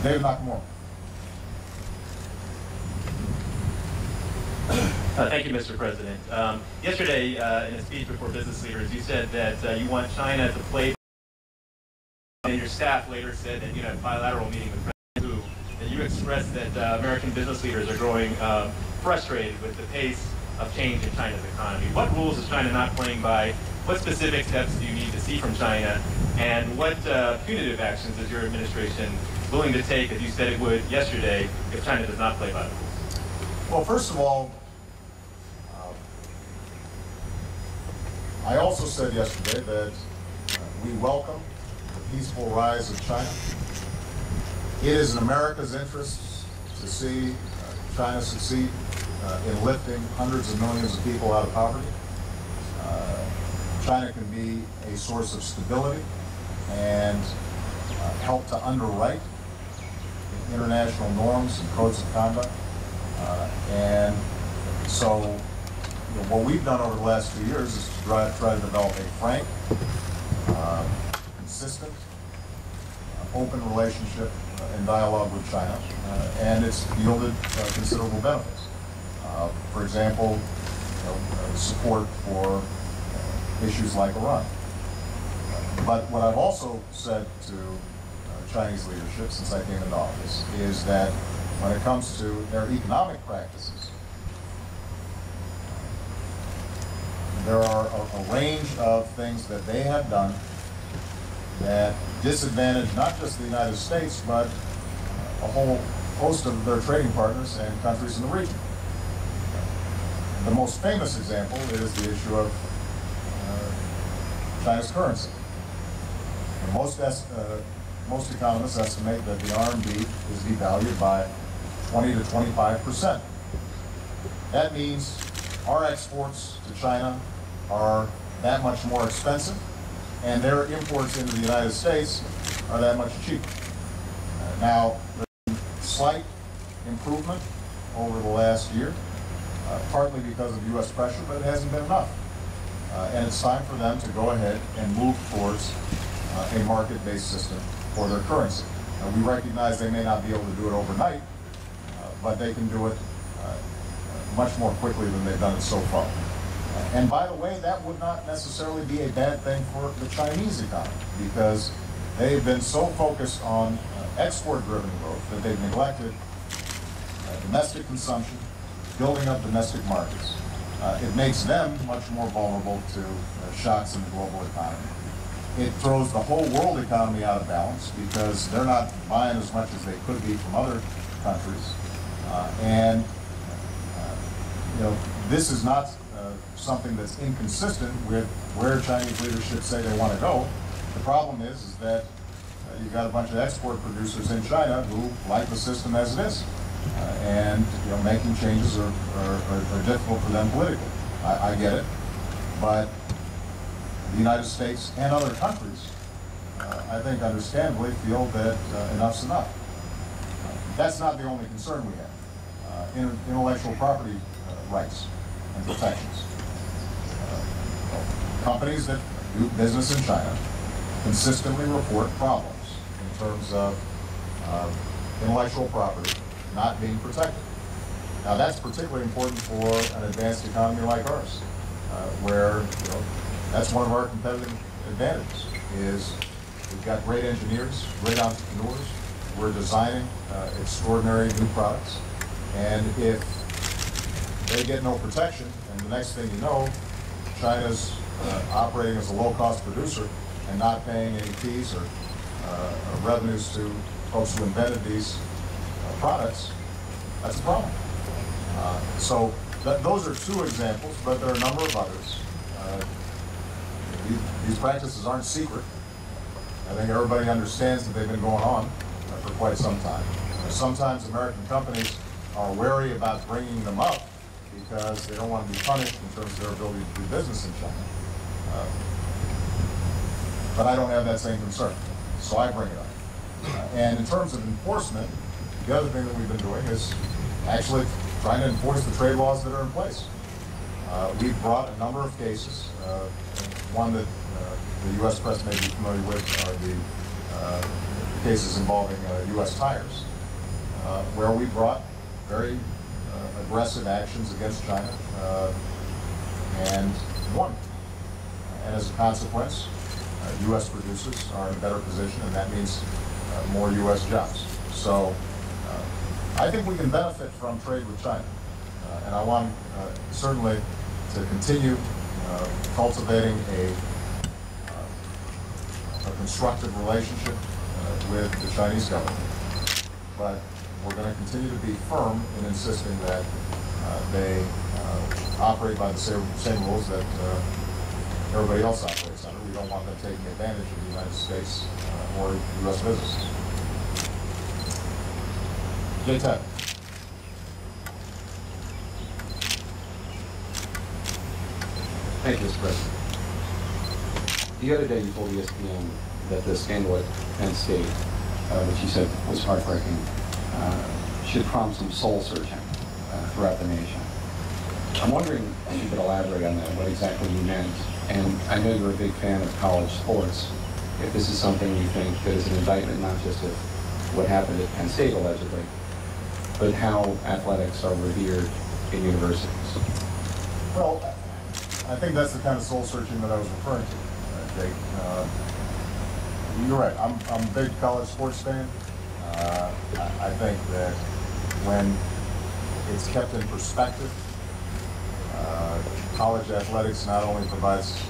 David Nakamura. Thank you, Mr. President. Yesterday, in a speech before business leaders, you said that you want China to play, and your staff later said that you had a bilateral meeting with President Hu, that you expressed that American business leaders are growing frustrated with the pace of change in China's economy. What rules is China not playing by? What specific steps do you need to see from China? And what punitive actions is your administration willing to take, as you said it would yesterday, if China does not play by the rules? Well, first of all, I also said yesterday that we welcome the peaceful rise of China. It is in America's interest to see China succeed in lifting hundreds of millions of people out of poverty. China can be a source of stability and help to underwrite international norms and codes of conduct. And so what we've done over the last few years is to try to develop a frank, consistent, open relationship and dialogue with China, and it's yielded considerable benefits. For example, support for issues like Iran. But what I've also said to Chinese leadership since I came into office is that when it comes to their economic practices, there are a range of things that they have done that disadvantage not just the United States, but a whole host of their trading partners and countries in the region. The most famous example is the issue of China's currency. And most economists estimate that the RMB is devalued by 20 to 25%. That means our exports to China are that much more expensive, and their imports into the United States are that much cheaper. Now, there's slight improvement over the last year, partly because of U.S. pressure, but it hasn't been enough. And it's time for them to go ahead and move towards a market-based system for their currency. We recognize they may not be able to do it overnight, but they can do it much more quickly than they've done it so far. And by the way, that would not necessarily be a bad thing for the Chinese economy, because they've been so focused on export-driven growth that they've neglected domestic consumption, building up domestic markets. It makes them much more vulnerable to shocks in the global economy. It throws the whole world economy out of balance because they're not buying as much as they could be from other countries. This is not something that's inconsistent with where Chinese leadership say they want to go. The problem is that you've got a bunch of export producers in China who like the system as it is. And making changes are difficult for them politically. I get it, but the United States and other countries, I think understandably, feel that enough's enough. That's not the only concern we have. Intellectual property rights and protections. Companies that do business in China consistently report problems in terms of intellectual property not being protected. Now that's particularly important for an advanced economy like ours, where that's one of our competitive advantages. Is we've got great engineers, great entrepreneurs. We're designing extraordinary new products, and if they get no protection, and the next thing you know, China's operating as a low-cost producer and not paying any fees or revenues to folks who invented these products, that's a problem. So those are two examples, but there are a number of others. These practices aren't secret. I think everybody understands that they've been going on for quite some time. Sometimes American companies are wary about bringing them up because they don't want to be punished in terms of their ability to do business in China. But I don't have that same concern, so I bring it up. And in terms of enforcement, the other thing that we've been doing is actually trying to enforce the trade laws that are in place. We've brought a number of cases. One that the U.S. press may be familiar with are the cases involving U.S. tires, where we brought very aggressive actions against China and won. And as a consequence, U.S. producers are in a better position, and that means more U.S. jobs. So I think we can benefit from trade with China. And I want certainly to continue cultivating a constructive relationship with the Chinese government. But we're going to continue to be firm in insisting that they operate by the same rules that everybody else operates under. We don't want them taking advantage of the United States or U.S. businesses. J-Tech. Thank you, Mr. President. The other day you told ESPN that the scandal at Penn State, which you said was heartbreaking, should prompt some soul searching throughout the nation. I'm wondering if you could elaborate on that, what exactly you meant. And I know you're a big fan of college sports. If this is something you think that is an indictment not just of what happened at Penn State allegedly, but how athletics are revered in universities. Well, I think that's the kind of soul searching that I was referring to, Jake. You're right. I'm a big college sports fan. I think that when it's kept in perspective, college athletics not only provides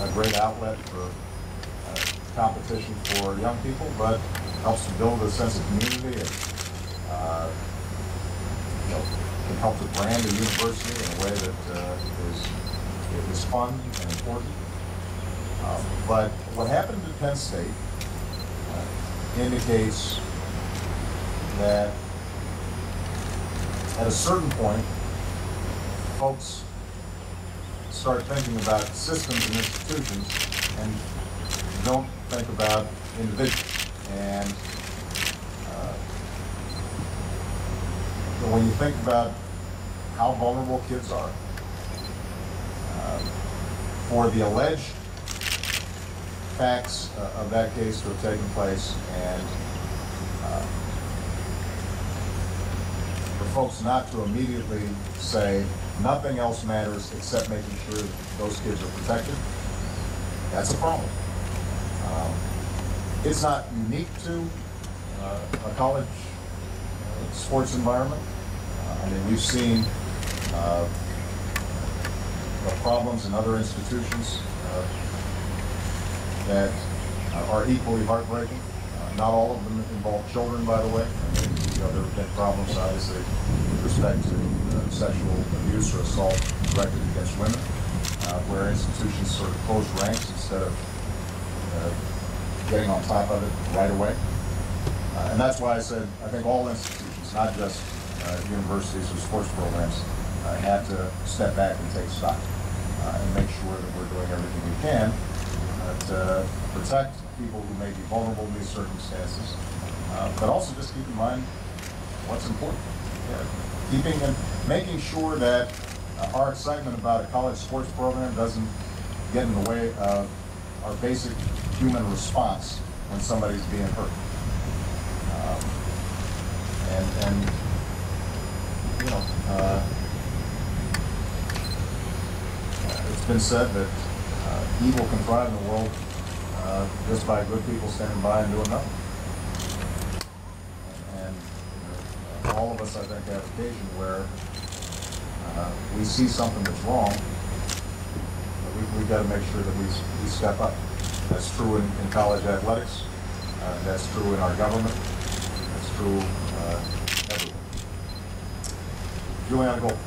a great outlet for competition for young people, but helps to build a sense of community and can help to brand a university in a way that is fun and important. But what happened at Penn State indicates that at a certain point, folks start thinking about systems and institutions and don't think about individuals. And when you think about how vulnerable kids are, for the alleged facts of that case to have taken place, and for folks not to immediately say nothing else matters except making sure that those kids are protected, that's a problem. It's not unique to a college sports environment. I mean, we've seen the problems in other institutions that are equally heartbreaking. Not all of them involve children, by the way. I mean, there have been problems, obviously, with respect to sexual abuse or assault directed against women, where institutions sort of close ranks instead of getting on top of it right away. And that's why I said I think all institutions, not just universities or sports programs, have to step back and take stock and make sure that we're doing everything we can to protect people who may be vulnerable in these circumstances, but also just keep in mind what's important. Keeping and making sure that our excitement about a college sports program doesn't get in the way of our basic human response when somebody's being hurt. And you know, it's been said that evil can thrive in the world just by good people standing by and doing nothing. And all of us, I think, have occasion where we see something that's wrong. We've got to make sure that we step up. That's true in college athletics. That's true in our government. That's true everywhere. Juliana Gold.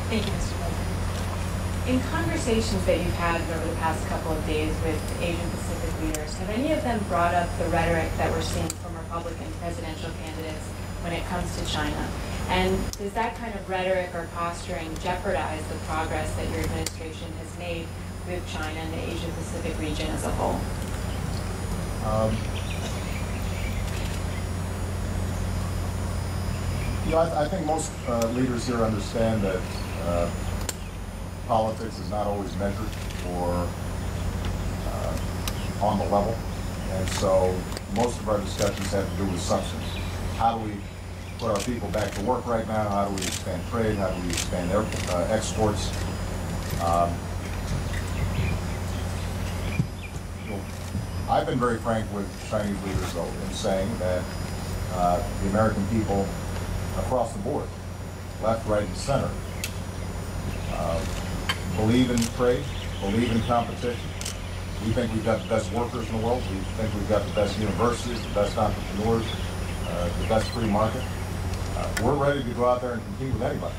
Thank you, Mr. President. In conversations that you've had over the past couple of days with Asian Pacific leaders, have any of them brought up the rhetoric that we're seeing from Republican presidential candidates when it comes to China? And does that kind of rhetoric or posturing jeopardize the progress that your administration has made with China and the Asia Pacific region as a whole? You know, I think most leaders here understand that politics is not always measured or on the level, and so most of our discussions have to do with substance. How do we put our people back to work right now? How do we expand trade? How do we expand their exports? I've been very frank with Chinese leaders, though, in saying that the American people across the board, left, right, and center, believe in trade, believe in competition. We think we've got the best workers in the world. We think we've got the best universities, the best entrepreneurs, the best free market. We're ready to go out there and compete with anybody.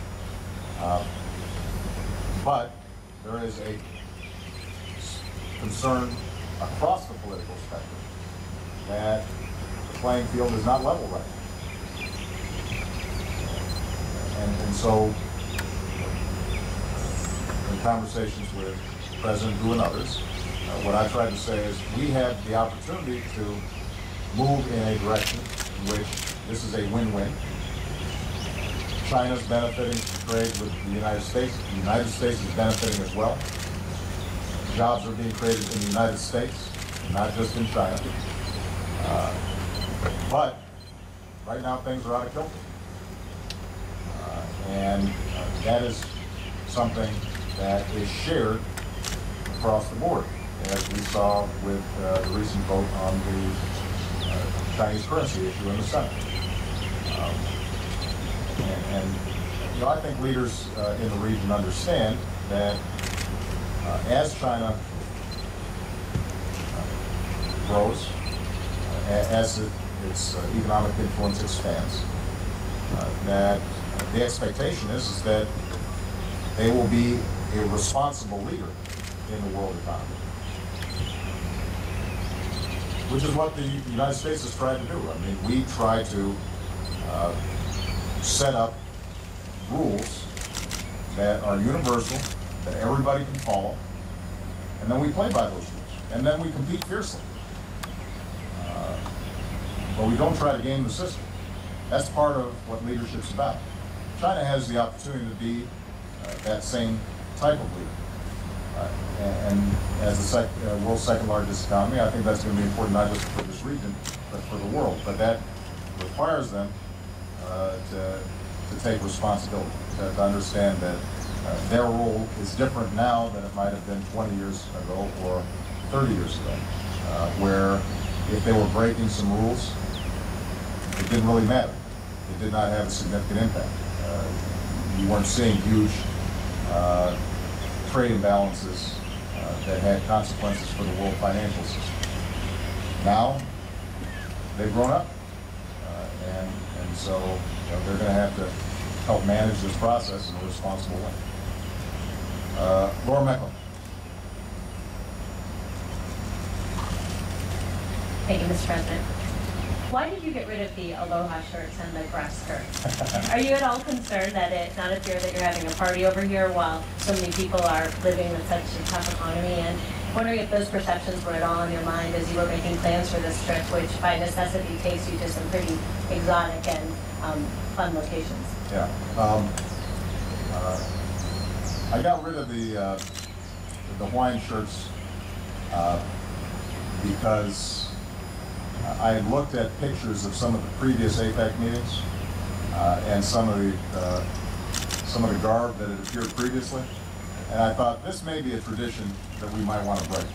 But there is a concern across the political spectrum that the playing field is not level right. And so, in conversations with President Hu and others, what I tried to say is we have the opportunity to move in a direction in which this is a win-win. China's benefiting from trade with the United States. The United States is benefiting as well. Jobs are being created in the United States, not just in China. But right now things are out of kilter. And that is something that is shared across the board, as we saw with the recent vote on the Chinese currency issue in the Senate. And you know, I think leaders in the region understand that as China grows, as its economic influence expands, that the expectation is that they will be a responsible leader in the world economy, which is what the United States has tried to do. I mean, we try to set up rules that are universal, that everybody can follow, and then we play by those rules, and then we compete fiercely. But we don't try to game the system. That's part of what leadership's about. China has the opportunity to be that same type of leader. And as the world's second largest economy, I think that's going to be important not just for this region, but for the world. But that requires them to take responsibility, to understand that their role is different now than it might have been 20 years ago or 30 years ago, where if they were breaking some rules, it didn't really matter. It did not have a significant impact. You weren't seeing huge trade imbalances that had consequences for the world financial system. Now, they've grown up, and so they're going to have to help manage this process in a responsible way. Laura Mecklen. Thank you, Mr. President. Why did you get rid of the aloha shirts and the grass skirts? Are you at all concerned that it not appear that you're having a party over here while so many people are living with such a tough economy? And wondering if those perceptions were at all in your mind as you were making plans for this trip, which by necessity takes you to some pretty exotic and fun locations. Yeah. I got rid of the Hawaiian shirts because I had looked at pictures of some of the previous APEC meetings and some of the garb that had appeared previously, and I thought this may be a tradition that we might want to break.